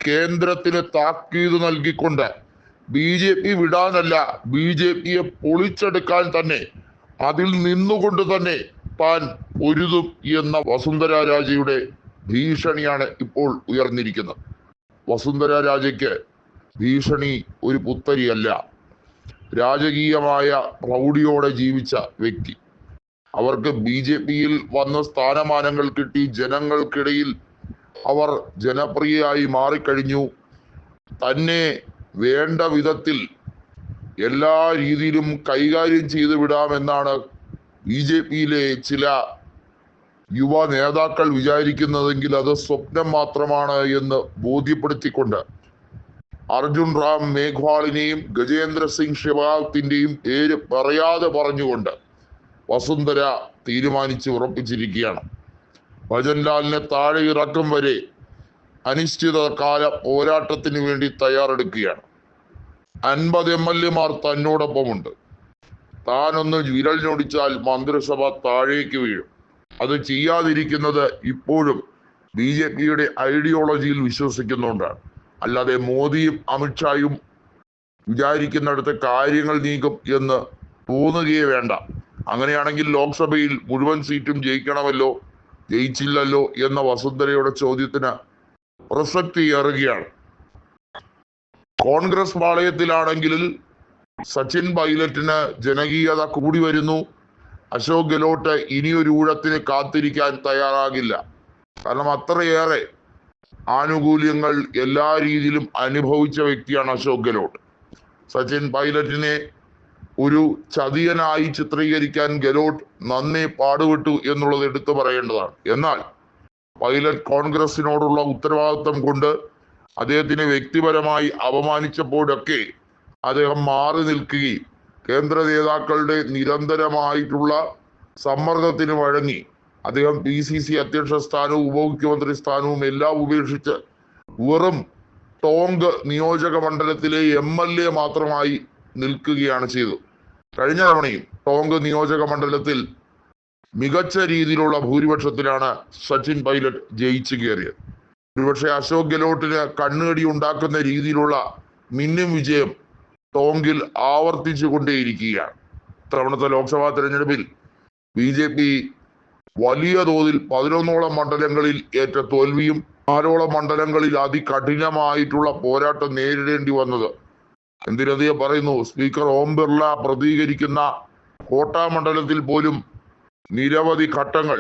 കേന്ദ്രത്തിന് താക്കീത് നൽകിക്കൊണ്ട് BJP വിടാനല്ല, BJPയെ പൊളിച്ചെടുക്കാൻ തന്നെ, അതിൽ നിന്നുകൊണ്ട് തന്നെ താൻ പൊരുതും എന്ന വസുന്ധര രാജയുടെ ഭീഷണിയാണ് ഇപ്പോൾ ഉയർന്നിരിക്കുന്നത്. വസുന്ധര രാജയ്ക്ക് ഭീഷണി ഒരു പുത്തരിയല്ല. രാജകീയമായ പ്രൗഢിയോടെ ജീവിച്ച വ്യക്തി. അവർക്ക് BJPയിൽ വന്ന സ്ഥാനമാനങ്ങൾ കിട്ടി, ജനങ്ങൾക്കിടയിൽ അവർ ജനപ്രിയയായി മാറിക്കഴിഞ്ഞു. തന്നെ വേണ്ട വിധത്തിൽ എല്ലാ രീതിയിലും കൈകാര്യം ചെയ്തു വിടാമെന്നാണ് BJPയിലെ ചില യുവ നേതാക്കൾ വിചാരിക്കുന്നതെങ്കിൽ അത് സ്വപ്നം മാത്രമാണ് എന്ന് ബോധ്യപ്പെടുത്തിക്കൊണ്ട് അർജുൻ റാം മേഘ്വാളിനെയും ഗജേന്ദ്ര സിംഗ് ഷെഖാവത്തിന്റെയും പേര് പറയാതെ പറഞ്ഞുകൊണ്ട് വസുന്ധര തീരുമാനിച്ച് ഉറപ്പിച്ചിരിക്കുകയാണ്. ഭജൻലാലിനെ താഴെ ഇറക്കും വരെ അനിശ്ചിതകാല പോരാട്ടത്തിന് വേണ്ടി തയ്യാറെടുക്കുകയാണ്. 50 MLA-മാർ തന്നോടൊപ്പമുണ്ട്. താനൊന്ന് വിരൽ ഞൊടിച്ചാൽ മന്ത്രിസഭ താഴേക്ക് വീഴും. അത് ചെയ്യാതിരിക്കുന്നത് ഇപ്പോഴും BJPയുടെ ഐഡിയോളജിയിൽ വിശ്വസിക്കുന്നുകൊണ്ടാണ്. അല്ലാതെ മോദിയും അമിത്ഷായും വിചാരിക്കുന്നിടത്ത് കാര്യങ്ങൾ നീക്കും എന്ന് തോന്നുകയേ വേണ്ട. അങ്ങനെയാണെങ്കിൽ ലോക്സഭയിൽ മുഴുവൻ സീറ്റും ജയിക്കണമല്ലോ, ജയിച്ചില്ലല്ലോ എന്ന വസുന്ധരയുടെ ചോദ്യത്തിന് പ്രസക്തി ഏറുകയാണ്. കോൺഗ്രസ് പാളയത്തിലാണെങ്കിൽ സച്ചിൻ പൈലറ്റിന് ജനകീയത കൂടി വരുന്നു. അശോക് ഗെഹ്ലോട്ട് ഇനിയൊരു ഊഴത്തിന് കാത്തിരിക്കാൻ തയ്യാറാകില്ല. കാരണം അത്രയേറെ ആനുകൂല്യങ്ങൾ എല്ലാ രീതിയിലും അനുഭവിച്ച വ്യക്തിയാണ് അശോക് ഗെഹ്ലോട്ട്. സച്ചിൻ പൈലറ്റിനെ ഒരു ചതിയനായി ചിത്രീകരിക്കാൻ ഗെഹ്ലോട്ട് നന്നേ പാടുപെട്ടു എന്നുള്ളത് എടുത്തു പറയേണ്ടതാണ്. എന്നാൽ പൈലറ്റ് കോൺഗ്രസിനോടുള്ള ഉത്തരവാദിത്വം കൊണ്ട് അദ്ദേഹത്തിനെ വ്യക്തിപരമായി അപമാനിച്ചപ്പോഴൊക്കെ അദ്ദേഹം മാറി നിൽക്കുകയും കേന്ദ്ര നേതാക്കളുടെ നിരന്തരമായിട്ടുള്ള സമ്മർദ്ദത്തിന് വഴങ്ങി അദ്ദേഹം PCC അധ്യക്ഷ സ്ഥാനവും ഉപമുഖ്യമന്ത്രി സ്ഥാനവും എല്ലാം ഉപേക്ഷിച്ച് വെറും ടോങ്ക് നിയോജക മണ്ഡലത്തിലെ MLA മാത്രമായി നിൽക്കുകയാണ് ചെയ്തത്. കഴിഞ്ഞ തവണയും ടോങ്ക് നിയോജക മണ്ഡലത്തിൽ മികച്ച രീതിയിലുള്ള ഭൂരിപക്ഷത്തിലാണ് സച്ചിൻ പൈലറ്റ് ജയിച്ചു കയറിയത്. ഒരുപക്ഷെ അശോക് ഗെഹ്ലോട്ടിന് കണ്ണുകടി ഉണ്ടാക്കുന്ന രീതിയിലുള്ള മിന്നും വിജയം ടോങ്കിൽ ആവർത്തിച്ചു കൊണ്ടേയിരിക്കുകയാണ്. ഇത്തവണത്തെ ലോക്സഭാ തെരഞ്ഞെടുപ്പിൽ BJP വലിയ തോതിൽ 11ഓളം മണ്ഡലങ്ങളിൽ ഏറ്റ തോൽവിയും 4ഓളം മണ്ഡലങ്ങളിൽ അതികഠിനമായിട്ടുള്ള പോരാട്ടം നേരിടേണ്ടി വന്നത് എന്തിനധികം പറയുന്നു. സ്പീക്കർ ഓം ബിർള പ്രതികരിക്കുന്ന കോട്ട മണ്ഡലത്തിൽ പോലും നിരവധി ഘട്ടങ്ങൾ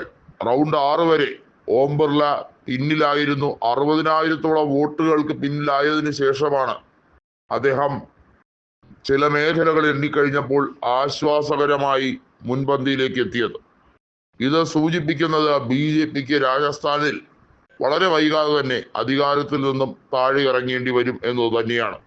റൗണ്ട് 6 വരെ ഓം ബിർള പിന്നിലായിരുന്നു. 60,000-ഓളം വോട്ടുകൾക്ക് പിന്നിലായതിനു ശേഷമാണ് അദ്ദേഹം ചില മേഖലകൾ എണ്ണിക്കഴിഞ്ഞപ്പോൾ ആശ്വാസകരമായി മുൻപന്തിയിലേക്ക് എത്തിയത്. ഇത് സൂചിപ്പിക്കുന്നത് BJPക്ക് രാജസ്ഥാനിൽ വളരെ വൈകാതെ തന്നെ അധികാരത്തിൽ നിന്നും താഴെ ഇറങ്ങേണ്ടി വരും എന്നത് തന്നെയാണ്.